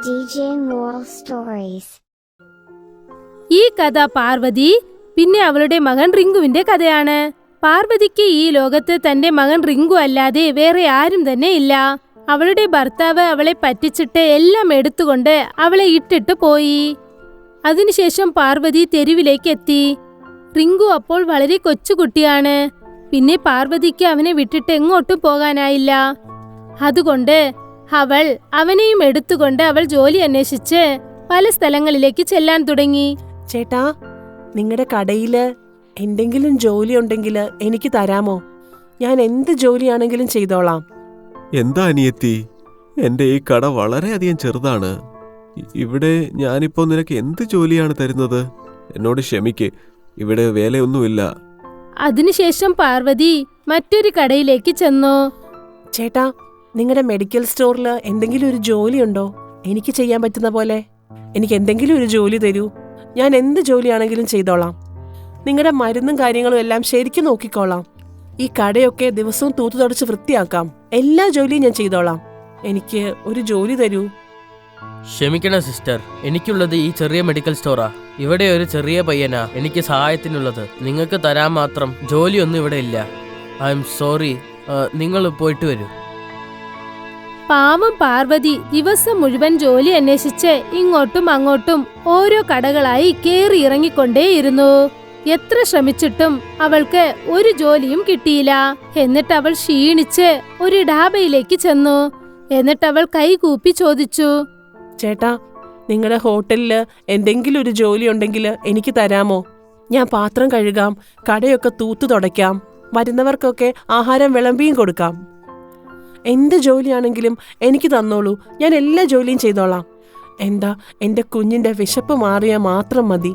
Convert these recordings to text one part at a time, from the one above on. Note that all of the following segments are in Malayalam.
DJ Moral Stories. ഈ കഥ പാർവതി പിന്നെ അവളുടെ മകൻ റിങ്കുവിന്റെ കഥയാണ്. പാർവതിക്ക് ഈ ലോകത്ത് തന്റെ മകൻ റിങ്കു അല്ലാതെ വേറെ ആരും തന്നെ ഇല്ല. അവളുടെ ഭർത്താവ് അവളെ പറ്റിച്ചിട്ട് എല്ലാം എടുത്തുകൊണ്ട് അവളെ ഇട്ടിട്ട് പോയി. അതിനുശേഷം പാർവതി തെരുവിലേക്ക് എത്തി. റിങ്കു അപ്പോൾ വളരെ കൊച്ചുകുട്ടിയാണ്. പിന്നെ പാർവതിക്ക് അവനെ വിട്ടിട്ട് എങ്ങോട്ടും പോകാനായില്ല. അതുകൊണ്ട് അവൾ അവനെയും എടുത്തുകൊണ്ട് അവൾ ജോലി അന്വേഷിച്ച് പല സ്ഥലങ്ങളിലേക്ക് ചെല്ലാൻ തുടങ്ങി. ചേട്ടാ, നിങ്ങളുടെ കടയില് എന്തെങ്കിലും ജോലി ഉണ്ടെങ്കിൽ എനിക്ക് തരാമോ? ഞാൻ എന്ത് ജോലിയാണെങ്കിലും ചെയ്തോളാം. എന്താ അനിയത്തി, എന്റെ ഈ കട വളരെയധികം ചെറുതാണ്. ഇവിടെ ഞാനിപ്പോ നിനക്ക് എന്ത് ജോലിയാണ് തരുന്നത്? എന്നോട് ക്ഷമിക്ക്, ഇവിടെ വേലയൊന്നുമില്ല. അതിനുശേഷം പാർവതി മറ്റൊരു കടയിലേക്ക് ചെന്നു. ചേട്ടാ, നിങ്ങളുടെ മെഡിക്കൽ സ്റ്റോറിൽ എന്തെങ്കിലും ഒരു ജോലി ഉണ്ടോ? എനിക്ക് ചെയ്യാൻ പറ്റുന്ന പോലെ എനിക്ക് എന്തെങ്കിലും ഒരു ജോലി തരൂ. ഞാൻ എന്ത് ജോലിയാണെങ്കിലും ചെയ്തോളാം. നിങ്ങളുടെ മരുന്നും കാര്യങ്ങളും എല്ലാം ശരിക്കും നോക്കിക്കോളാം. ഈ കടയൊക്കെ ദിവസവും തൂത്തു തുടച്ച് വൃത്തിയാക്കാം. എല്ലാ ജോലിയും ഞാൻ ചെയ്തോളാം. എനിക്ക് ഒരു ജോലി തരൂ. ക്ഷമിക്കണം സിസ്റ്റർ, എനിക്കുള്ളത് ഈ ചെറിയ മെഡിക്കൽ സ്റ്റോറാ. ഇവിടെ ഒരു ചെറിയ പയ്യനാ എനിക്ക് സഹായത്തിനുള്ളത്. നിങ്ങൾക്ക് തരാൻ മാത്രം ജോലിയൊന്നും ഇവിടെ ഇല്ല. I am sorry. നിങ്ങൾ പോയിട്ട് വരൂ. പാവം പാർവതി ദിവസം മുഴുവൻ ജോലി അന്വേഷിച്ച് ഇങ്ങോട്ടും അങ്ങോട്ടും ഓരോ കടകളായി കേറി ഇറങ്ങിക്കൊണ്ടേയിരുന്നു. എത്ര ശ്രമിച്ചിട്ടും അവൾക്ക് ഒരു ജോലിയും കിട്ടിയില്ല. എന്നിട്ട് അവൾ ക്ഷീണിച്ച് ഒരു ഡാബയിലേക്ക് ചെന്നു. എന്നിട്ട് അവൾ കൈകൂപ്പി ചോദിച്ചു, ചേട്ടാ, നിങ്ങളുടെ ഹോട്ടലില് എന്തെങ്കിലും ഒരു ജോലി ഉണ്ടെങ്കിൽ എനിക്ക് തരാമോ? ഞാൻ പാത്രം കഴുകാം, കടയൊക്കെ തൂത്തു തുടയ്ക്കാം, വരുന്നവർക്കൊക്കെ ആഹാരം വിളമ്പിയും കൊടുക്കാം. എന്ത് ജോലിയാണെങ്കിലും എനിക്ക് തന്നോളൂ. ഞാൻ എല്ലാ ജോലിയും ചെയ്തോളാം. എന്താ, എൻ്റെ കുഞ്ഞിൻ്റെ വിശപ്പ് മാറിയാൽ മാത്രം മതി.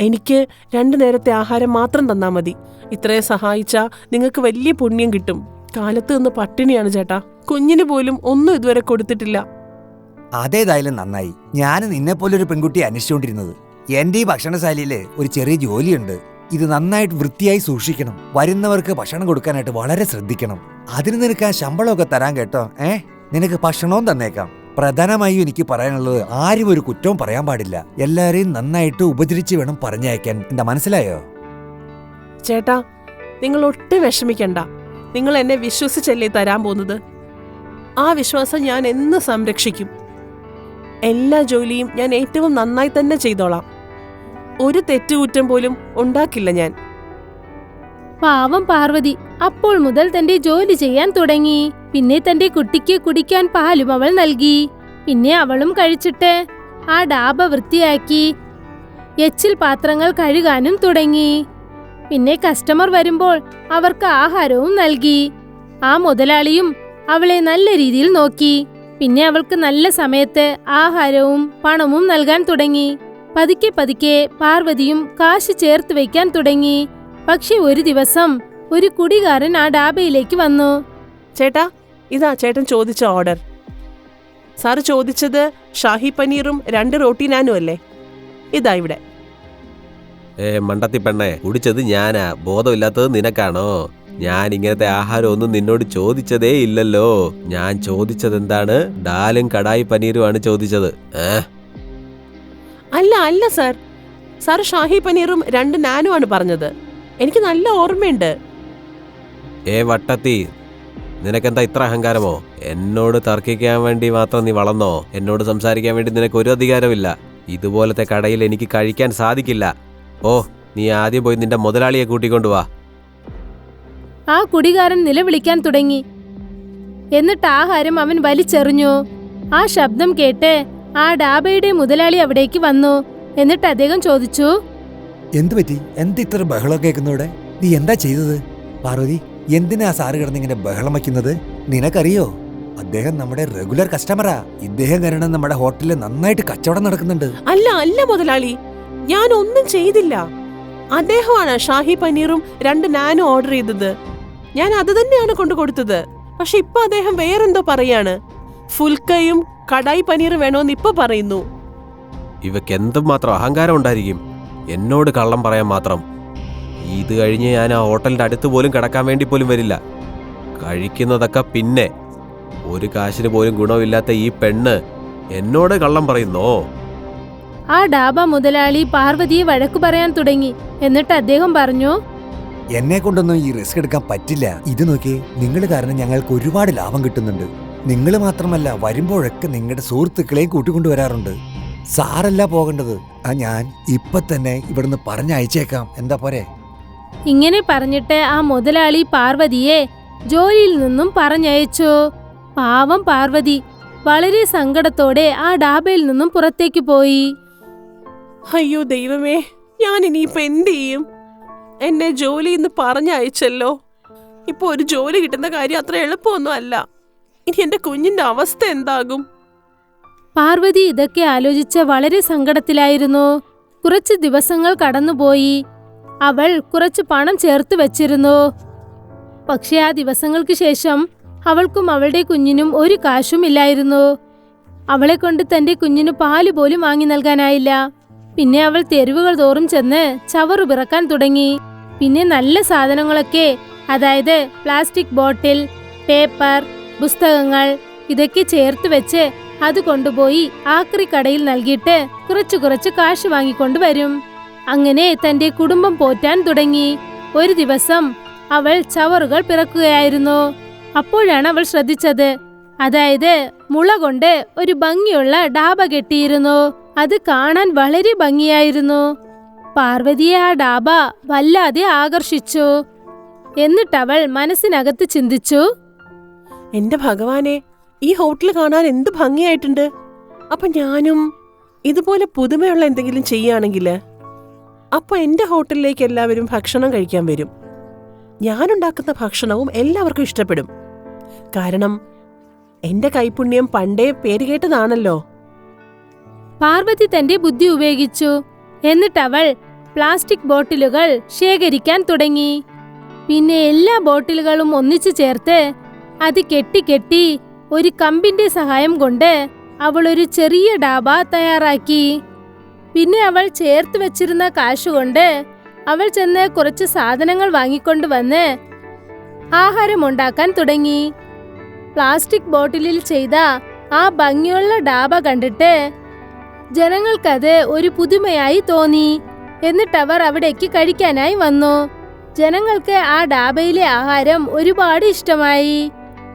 എനിക്ക് 2 നേരത്തെ ആഹാരം മാത്രം തന്നാൽ മതി. ഇത്രയും സഹായിച്ചാൽ നിങ്ങൾക്ക് വലിയ പുണ്യം കിട്ടും. കാലത്ത് നിന്ന് പട്ടിണിയാണ് ചേട്ടാ. കുഞ്ഞിന് പോലും ഒന്നും ഇതുവരെ കൊടുത്തിട്ടില്ല. അതേതായാലും നന്നായി. ഞാൻ നിന്നെപ്പോലൊരു പെൺകുട്ടിയെ അന്വേഷിച്ചുകൊണ്ടിരുന്നത്. എൻ്റെ ഈ ഭക്ഷണശാലയിൽ ഒരു ചെറിയ ജോലിയുണ്ട്. ഇത് നന്നായിട്ട് വൃത്തിയായി സൂക്ഷിക്കണം. വരുന്നവർക്ക് ഭക്ഷണം കൊടുക്കാനായിട്ട് വളരെ ശ്രദ്ധിക്കണം. അതിന് നിനക്ക് ആ ശമ്പളമൊക്കെ തരാൻ കേട്ടോ. നിനക്ക് ഭക്ഷണവും തന്നേക്കാം. പ്രധാനമായും എനിക്ക് പറയാനുള്ളത്, ആരും ഒരു കുറ്റവും പറയാൻ പാടില്ല. എല്ലാരെയും നന്നായിട്ട് ഉപചരിച്ച് വേണം പറഞ്ഞയക്കാൻ. എന്താ, മനസ്സിലായോ? ചേട്ടാ, നിങ്ങൾ ഒട്ടും വിഷമിക്കണ്ട. നിങ്ങൾ എന്നെ വിശ്വസിച്ചല്ലേ തരാൻ പോകുന്നത്. ആ വിശ്വാസം ഞാൻ എന്ന് സംരക്ഷിക്കും. എല്ലാ ജോലിയും ഞാൻ ഏറ്റവും നന്നായി തന്നെ ചെയ്തോളാം. ഒരു തെറ്റുകുറ്റം പോലും ഉണ്ടാക്കില്ല ഞാൻ. പാവം പാർവതി അപ്പോൾ മുതൽ തന്റെ ജോലി ചെയ്യാൻ തുടങ്ങി. പിന്നെ തന്റെ കുട്ടിക്ക് കുടിക്കാൻ പാലും അവൾ നൽകി. പിന്നെ അവളും കഴിച്ചിട്ട് ആ ഡാബ വൃത്തിയാക്കി എച്ചിൽ പാത്രങ്ങൾ കഴുകാനും തുടങ്ങി. പിന്നെ കസ്റ്റമർ വരുമ്പോൾ അവർക്ക് ആഹാരവും നൽകി. ആ മുതലാളിയും അവളെ നല്ല രീതിയിൽ നോക്കി. പിന്നെ അവൾക്ക് നല്ല സമയത്ത് ആഹാരവും പണവും നൽകാൻ തുടങ്ങി. പതുക്കെ പതുക്കെ പാർവതിയും കാശ് ചേർത്ത് വയ്ക്കാൻ തുടങ്ങി. പക്ഷെ ഒരു ദിവസം ഒരു കുടികാരൻ ആ ഡാബയിലേക്ക് വന്നു. ചേട്ടാ, ഇതാ ചേട്ടൻ ചോദിച്ച ഓർഡർ. സാറ് ചോദിച്ചത് ഷാഹി പനീറും 2 റോട്ടി നാനും അല്ലേ? ഇതാ ഇവിടെ. മണ്ടത്തി പെണ്ണെ, കുടിച്ചത് ഞാനാ, ബോധമില്ലാത്തത് നിനക്കാണോ? ഞാൻ ഇങ്ങനത്തെ ആഹാരം ഒന്നും നിന്നോട് ചോദിച്ചതേ ഇല്ലല്ലോ. ഞാൻ ചോദിച്ചത് എന്താണ്? ഡാലും കടായി പനീരും ആണ് ചോദിച്ചത്. അല്ല സാർ, സാർ ഷാഹി പനീറും 2 നാനും ആണ് പറഞ്ഞത്. എനിക്ക് നല്ല ഓർമ്മയുണ്ട്. വട്ടത്തി, നിനക്കെന്താ ഇത്ര അഹങ്കാരമോ? എന്നോട് തർക്കിക്കാൻ വേണ്ടി മാത്രം നീ വളർന്നോ? എന്നോട് സംസാരിക്കാൻ വേണ്ടി നിനക്ക് ഒരു അധികാരമില്ല. ഇതുപോലത്തെ കടയിൽ എനിക്ക് കഴിക്കാൻ സാധിക്കില്ല. നീ ആദ്യം പോയി നിന്റെ മുതലാളിയെ കൂട്ടിക്കൊണ്ടുവാ. ആ കുടികാരൻ നിലവിളിക്കാൻ തുടങ്ങി. എന്നിട്ട് ആഹാരം അവൻ വലിച്ചെറിഞ്ഞു. ആ ശബ്ദം കേട്ട് ആ ഡാബയുടെ മുതലാളി അവിടേക്ക് വന്നു. എന്നിട്ട് അദ്ദേഹം ചോദിച്ചു, എന്തു പറ്റി? എന്താ ഇത്ര ബഹളം കേൾക്കുന്നവിടെ? നീ എന്താ ചെയ്തത്? പാർവതി, എന്തിനാ സാറ് കിടന്നിങ്ങനെ ബഹളം വയ്ക്കുന്നത്? നിനക്കറിയോ, അദ്ദേഹം നമ്മുടെ റെഗുലർ കസ്റ്റമറാ. ഇദ്ദേഹം കാരണം നമ്മുടെ ഹോട്ടലിൽ നന്നായിട്ട് കച്ചവടം നടക്കുന്നുണ്ട്. അല്ല മുതലാളി, ഞാൻ ഒന്നും ചെയ്തില്ല. അദ്ദേഹമാണ് ഷാഹി പനീറും 2 നാനും ഓർഡർ ചെയ്തത്. ഞാൻ അത് തന്നെയാണ് കൊണ്ടു കൊടുത്തത്. പക്ഷെ ഇപ്പൊ അദ്ദേഹം വേറെന്തോ പറയാണ്. ഫുൽക്കയും കടായി പനീർ വേണോന്ന് ഇപ്പൊ പറയുന്നു. ഇവക്ക് എന്തുമാത്രം അഹങ്കാരം ഉണ്ടായിരിക്കും, എന്നോട് കള്ളം പറയാൻ മാത്രം. ഇത് കഴിഞ്ഞ് ഞാൻ ആ ഹോട്ടലിന്റെ അടുത്ത് പോലും കിടക്കാൻ വേണ്ടി പോലും വരില്ല. കഴിക്കുന്നതൊക്കെ പിന്നെ. ഒരു കാശിന് പോലും ഗുണമില്ലാത്ത ഈ പെണ്ണ് എന്നോട് കള്ളം പറയുന്നോ? ആ ഡാബ മുതലാളി പാർവതിയെ വഴക്കു പറയാൻ തുടങ്ങി. എന്നിട്ട് അദ്ദേഹം പറഞ്ഞു, എന്നെ കൊണ്ടൊന്നും ഈ റിസ്ക് എടുക്കാൻ പറ്റില്ല. ഇത് നോക്കി, നിങ്ങൾ കാരണം ഞങ്ങൾക്ക് ഒരുപാട് ലാഭം കിട്ടുന്നുണ്ട്. നിങ്ങൾ മാത്രമല്ല, വരുമ്പോഴൊക്കെ നിങ്ങളുടെ സുഹൃത്തുക്കളെയും കൂട്ടിക്കൊണ്ടുവരാറുണ്ട്. സാറല്ല പോകേണ്ടത്. ഞാൻ ഇപ്പൊ തന്നെ ഇവിടുന്ന് പറഞ്ഞയച്ചേക്കാം. എന്താ പോരെ? ഇങ്ങനെ പറഞ്ഞിട്ട് ആ മുതലാളി പാർവതിയെ ജോലിയിൽ നിന്നും പറഞ്ഞയച്ചു. പാവം പാർവതി വളരെ സങ്കടത്തോടെ ആ ഡാബയിൽ നിന്നും പുറത്തേക്ക് പോയി. അയ്യോ ദൈവമേ, ഞാൻ ഇനിയിപ്പോ എന്ത് ചെയ്യും? എന്നെ ജോലിന്ന് പറഞ്ഞയച്ചല്ലോ. ഇപ്പൊ ഒരു ജോലി കിട്ടുന്ന കാര്യം അത്ര എളുപ്പമൊന്നും അല്ല. ഇനി എന്റെ കുഞ്ഞിന്റെ അവസ്ഥ എന്താകും? പാർവതി ഇതൊക്കെ ആലോചിച്ച് വളരെ സങ്കടത്തിലായിരുന്നു. കുറച്ച് ദിവസങ്ങൾ കടന്നുപോയി. അവൾ കുറച്ച് പണം ചേർത്ത് വെച്ചിരുന്നു. പക്ഷെ ആ ദിവസങ്ങൾക്ക് ശേഷം അവൾക്കും അവളുടെ കുഞ്ഞിനും ഒരു കാശും ഇല്ലായിരുന്നു. അവളെ കൊണ്ട് തന്റെ കുഞ്ഞിന് പാല് പോലും വാങ്ങി നൽകാനായില്ല. പിന്നെ അവൾ തെരുവുകൾ തോറും ചെന്ന് ചവറു പിറക്കാൻ തുടങ്ങി. പിന്നെ നല്ല സാധനങ്ങളൊക്കെ, അതായത് പ്ലാസ്റ്റിക് ബോട്ടിൽ, പേപ്പർ, പുസ്തകങ്ങൾ ഇതൊക്കെ ചേർത്ത് വെച്ച് അത് കൊണ്ടുപോയി ആക്രി കടയിൽ നൽകിയിട്ട് കുറച്ച് കാശ് വാങ്ങിക്കൊണ്ടുവരും. അങ്ങനെ തന്റെ കുടുംബം പോറ്റാൻ തുടങ്ങി. ഒരു ദിവസം അവൾ ചവറുകൾ പിറക്കുകയായിരുന്നു. അപ്പോഴാണ് അവൾ ശ്രദ്ധിച്ചത്, അതായത് മുള കൊണ്ട് ഒരു ഭംഗിയുള്ള ഡാബ കെട്ടിയിരുന്നു. അത് കാണാൻ വളരെ ഭംഗിയായിരുന്നു. പാർവതിയെ ആ ഡാബ വല്ലാതെ ആകർഷിച്ചു. എന്നിട്ടവൾ മനസ്സിനകത്ത് ചിന്തിച്ചു, എന്റെ ഭഗവാനെ, ഈ ഹോട്ടൽ കാണാൻ എന്ത് ഭംഗിയായിട്ടുണ്ട്. അപ്പൊ ഞാനും ഇതുപോലെ പുതുമയുള്ള എന്തെങ്കിലും ചെയ്യുകയാണെങ്കിൽ അപ്പൊ എന്റെ ഹോട്ടലിലേക്ക് എല്ലാവരും ഭക്ഷണം കഴിക്കാൻ വരും. ഞാനുണ്ടാക്കുന്ന ഭക്ഷണവും എല്ലാവർക്കും ഇഷ്ടപ്പെടും. കാരണം എന്റെ കൈപുണ്യം പണ്ടേ പേരുകേട്ടതാണല്ലോ. പാർവതി തന്റെ ബുദ്ധി ഉപയോഗിച്ചു. എന്നിട്ടവൾ പ്ലാസ്റ്റിക് ബോട്ടിലുകൾ ശേഖരിക്കാൻ തുടങ്ങി. പിന്നെ എല്ലാ ബോട്ടിലുകളും ഒന്നിച്ചു ചേർത്ത് അത് കെട്ടി ഒരു കമ്പിന്റെ സഹായം കൊണ്ട് അവൾ ഒരു ചെറിയ ഡാബ തയ്യാറാക്കി. പിന്നെ അവൾ ചേർത്ത് വെച്ചിരുന്ന കാശുകൊണ്ട് അവൾ ചെന്ന് കുറച്ച് സാധനങ്ങൾ വാങ്ങിക്കൊണ്ടുവന്ന് ആഹാരമുണ്ടാക്കാൻ തുടങ്ങി. പ്ലാസ്റ്റിക് ബോട്ടിലിൽ ചെയ്ത ആ ഭംഗിയുള്ള ഡാബ കണ്ടിട്ട് ജനങ്ങൾക്കത് ഒരു പുതുമയായി തോന്നി. എന്നിട്ടവർ അവിടേക്ക് കഴിക്കാനായി വന്നു. ജനങ്ങൾക്ക് ആ ഡാബയിലെ ആഹാരം ഒരുപാട് ഇഷ്ടമായി.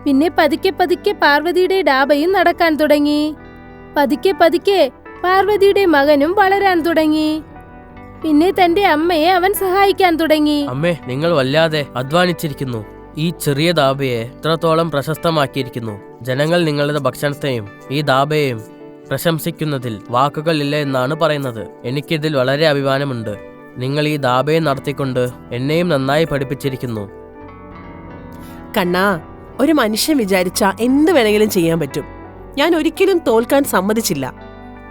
പിന്നെ പതുക്കെ പാർവതിയുടെ ഡാബയും നടക്കാൻ തുടങ്ങി. പതുക്കെ പാർവതിയുടെ മകനും വളരാൻ തുടങ്ങി. പിന്നെ തന്റെ അമ്മയെ അവൻ സഹായിക്കാൻ തുടങ്ങി. അമ്മേ, നിങ്ങൾ വല്ലാതെ അധ്വാനിച്ചിരിക്കുന്നു. ഈ ചെറിയ ദാബയെ ഇത്രത്തോളം പ്രശസ്തമാക്കിയിരിക്കുന്നു. ജനങ്ങൾ നിങ്ങളുടെ ഭക്ഷണത്തെയും ഈ ദാബയെയും പ്രശംസിക്കുന്നതിൽ വാക്കുകളില്ല എന്നാണ് പറയുന്നത്. എനിക്കിതിൽ വളരെ അഭിമാനമുണ്ട്. നിങ്ങൾ ഈ ദാബയെ നടത്തിക്കൊണ്ട് എന്നെയും നന്നായി പഠിപ്പിച്ചിരിക്കുന്നു. കണ്ണാ, ഒരു മനുഷ്യൻ വിചാരിച്ചാ എന്ത് വേണമെങ്കിലും ചെയ്യാൻ പറ്റും. ഞാൻ ഒരിക്കലും തോൽക്കാൻ സമ്മതിച്ചില്ല.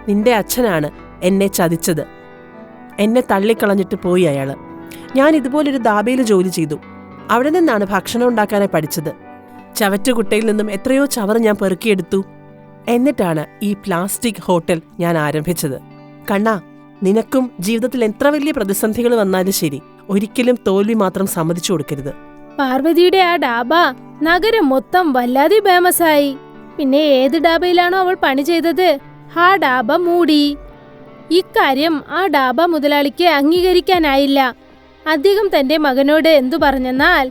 നിന്റെ അച്ഛനാണ് എന്നെ ചതിച്ചത്. എന്നെ തള്ളിക്കളഞ്ഞിട്ട് പോയി അയാള്. ഞാൻ ഇതുപോലൊരു ദാബയിൽ ജോലി ചെയ്തു. അവിടെ നിന്നാണ് ഭക്ഷണം ഉണ്ടാക്കാനായി പഠിച്ചത്. ചവറ്റുകുട്ടയിൽ നിന്നും എത്രയോ ചവറ് ഞാൻ പെറുക്കിയെടുത്തു. എന്നിട്ടാണ് ഈ പ്ലാസ്റ്റിക് ഹോട്ടൽ ഞാൻ ആരംഭിച്ചത്. കണ്ണാ, നിനക്കും ജീവിതത്തിൽ എത്ര വലിയ പ്രതിസന്ധികൾ വന്നാലും ശരി, ഒരിക്കലും തോൽവി മാത്രം സമ്മതിച്ചു കൊടുക്കരുത്. പാർവതിയുടെ ആ ഡാബ നഗരം മൊത്തം വല്ലാതെ ഫേമസായി. പിന്നെ ഏത് ഡാബയിലാണോ അവൾ പണി ചെയ്തത്, ആ ഡാബ മൂടി. ഇക്കാര്യം ആ ഡാബ മുതലാളിക്ക് അംഗീകരിക്കാനായില്ല. അദ്ദേഹം തന്റെ മകനോട് എന്തു പറഞ്ഞെന്നാൽ,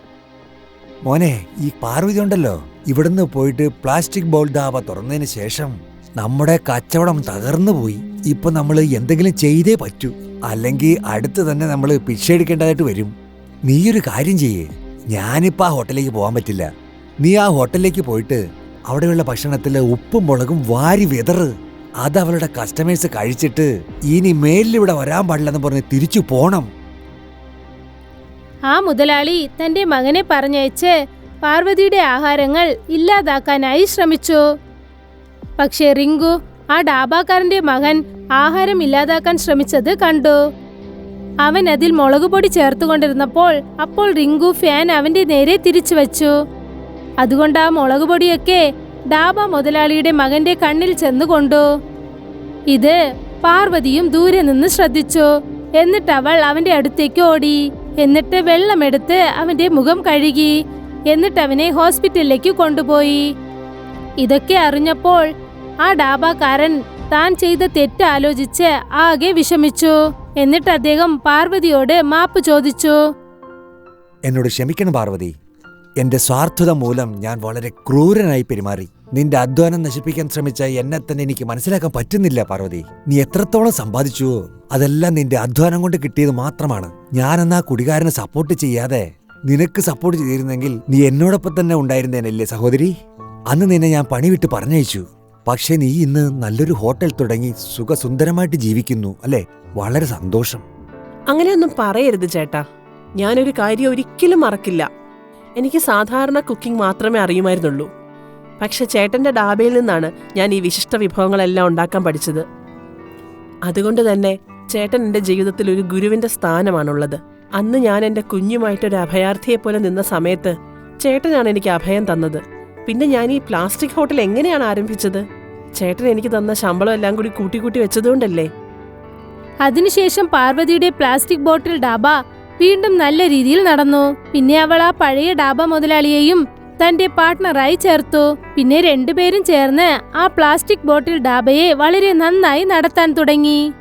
മോനെ, ഈ പാർവതി ഉണ്ടല്ലോ, ഇവിടുന്ന് പോയിട്ട് പ്ലാസ്റ്റിക് ബോൾ ഡാബ തുറന്നതിന് ശേഷം നമ്മുടെ കച്ചവടം തകർന്നു പോയി. ഇപ്പൊ നമ്മൾ എന്തെങ്കിലും ചെയ്തേ പറ്റൂ, അല്ലെങ്കിൽ അടുത്ത് തന്നെ നമ്മൾ പിച്ചை എടുക്കേണ്ടതായിട്ട് വരും. നീയൊരു കാര്യം ചെയ്യേ, ഞാനിപ്പോ ആ ഹോട്ടലിലേക്ക് പോകാൻ പറ്റില്ല. നീ ആ ഹോട്ടലിലേക്ക് പോയിട്ട് അവിടെയുള്ള ഭക്ഷണത്തില് ഉപ്പും മുളകും വാരി വിതറ്. അത് അവളുടെ കസ്റ്റമേഴ്സ് കഴിച്ചിട്ട് ഇനി മേലിലിവിടെ വരാൻ പാടില്ലെന്ന് പറഞ്ഞ് തിരിച്ചു പോണം. ആ മുതലാളി തന്റെ മകനെ പറഞ്ഞയച്ച് പാർവതിയുടെ ആഹാരങ്ങൾ ഇല്ലാതാക്കാനായി ശ്രമിച്ചു. പക്ഷേ റിങ്കു, ആ ഡാബാക്കാരന്റെ മകൻ ആഹാരം ഇല്ലാതാക്കാൻ ശ്രമിച്ചത് കണ്ടു. അവൻ അതിൽ മുളകുപൊടി ചേർത്തുകൊണ്ടിരുന്നപ്പോൾ അപ്പോൾ റിങ്കു ഫാൻ അവന്റെ നേരെ തിരിച്ചു വച്ചു. അതുകൊണ്ട് ആ മുളകുപൊടിയൊക്കെ ഡാബ മുതലാളിയുടെ മകന്റെ കണ്ണിൽ ചെന്നുകൊണ്ടു. ഇത് പാർവതിയും ദൂരെ നിന്ന് ശ്രദ്ധിച്ചു. എന്നിട്ട് അവൾ അവന്റെ അടുത്തേക്ക് ഓടി. എന്നിട്ട് വെള്ളമെടുത്ത് അവന്റെ മുഖം കഴുകി. എന്നിട്ട് അവനെ ഹോസ്പിറ്റലിലേക്ക് കൊണ്ടുപോയി. ഇതൊക്കെ അറിഞ്ഞപ്പോൾ ആ ഡാബാക്കാരൻ താൻ ചെയ്ത തെറ്റ് ആലോചിച്ച് ആകെ വിഷമിച്ചു. എന്നിട്ട് അദ്ദേഹം പാർവതിയോട് മാപ്പ് ചോദിച്ചു. എന്നോട് ക്ഷമിക്കണം പാർവതി. എന്റെ സ്വാർത്ഥത മൂലം ഞാൻ വളരെ ക്രൂരനായി പെരുമാറി. നിന്റെ അധ്വാനം നശിപ്പിക്കാൻ ശ്രമിച്ച എന്നെ തന്നെ എനിക്ക് മനസ്സിലാക്കാൻ പറ്റുന്നില്ല പാർവതി. നീ എത്രത്തോളം സമ്പാദിച്ചുവോ അതെല്ലാം നിന്റെ അധ്വാനം കൊണ്ട് കിട്ടിയത് മാത്രമാണ്. ഞാനെന്നാ കുടികാരനെ സപ്പോർട്ട് ചെയ്യാതെ നിനക്ക് സപ്പോർട്ട് ചെയ്തിരുന്നെങ്കിൽ നീ എന്നോടൊപ്പം തന്നെ ഉണ്ടായിരുന്നേനല്ലേ സഹോദരി. അന്ന് നിന്നെ ഞാൻ പണി വിട്ട് പറഞ്ഞയച്ചു. പക്ഷെ നീ ഇന്ന് നല്ലൊരു ഹോട്ടൽ തുടങ്ങി സുഖസുന്ദരമായിട്ട് ജീവിക്കുന്നു അല്ലേ? വളരെ സന്തോഷം. അങ്ങനെയൊന്നും പറയരുത് ചേട്ടാ. ഞാനൊരു കാര്യം ഒരിക്കലും മറക്കില്ല. എനിക്ക് സാധാരണ കുക്കിംഗ് മാത്രമേ അറിയുമായിരുന്നുള്ളൂ. പക്ഷെ ചേട്ടന്റെ ഡാബയിൽ നിന്നാണ് ഞാൻ ഈ വിശിഷ്ട വിഭവങ്ങളെല്ലാം ഉണ്ടാക്കാൻ പഠിച്ചത്. അതുകൊണ്ട് തന്നെ ചേട്ടൻ എൻ്റെ ജീവിതത്തിൽ ഒരു ഗുരുവിന്റെ സ്ഥാനമാണുള്ളത്. അന്ന് ഞാൻ എൻ്റെ കുഞ്ഞുമായിട്ടൊരു അഭയാർത്ഥിയെ പോലെ നിന്ന സമയത്ത് ചേട്ടനാണ് എനിക്ക് അഭയം തന്നത്. പിന്നെ ഞാൻ ഈ പ്ലാസ്റ്റിക് ഹോട്ടൽ എങ്ങനെയാണ് ആരംഭിച്ചത്? ചേട്ടൻ എനിക്ക് തന്ന ശമ്പളം എല്ലാം കൂടി കൂട്ടി വെച്ചതുകൊണ്ടല്ലേ. അതിനുശേഷം പാർവതിയുടെ പ്ലാസ്റ്റിക് ബോട്ടിൽ ഡാബ വീണ്ടും നല്ല രീതിയിൽ നടന്നു. പിന്നെ അവൾ ആ പഴയ ഡാബ മുതലാളിയെയും തന്റെ പാർട്ട്ണറായി ചേർത്തു. പിന്നെ രണ്ടുപേരും ചേർന്ന് ആ പ്ലാസ്റ്റിക് ബോട്ടിൽ ഡാബയെ വളരെ നന്നായി നടത്താൻ തുടങ്ങി.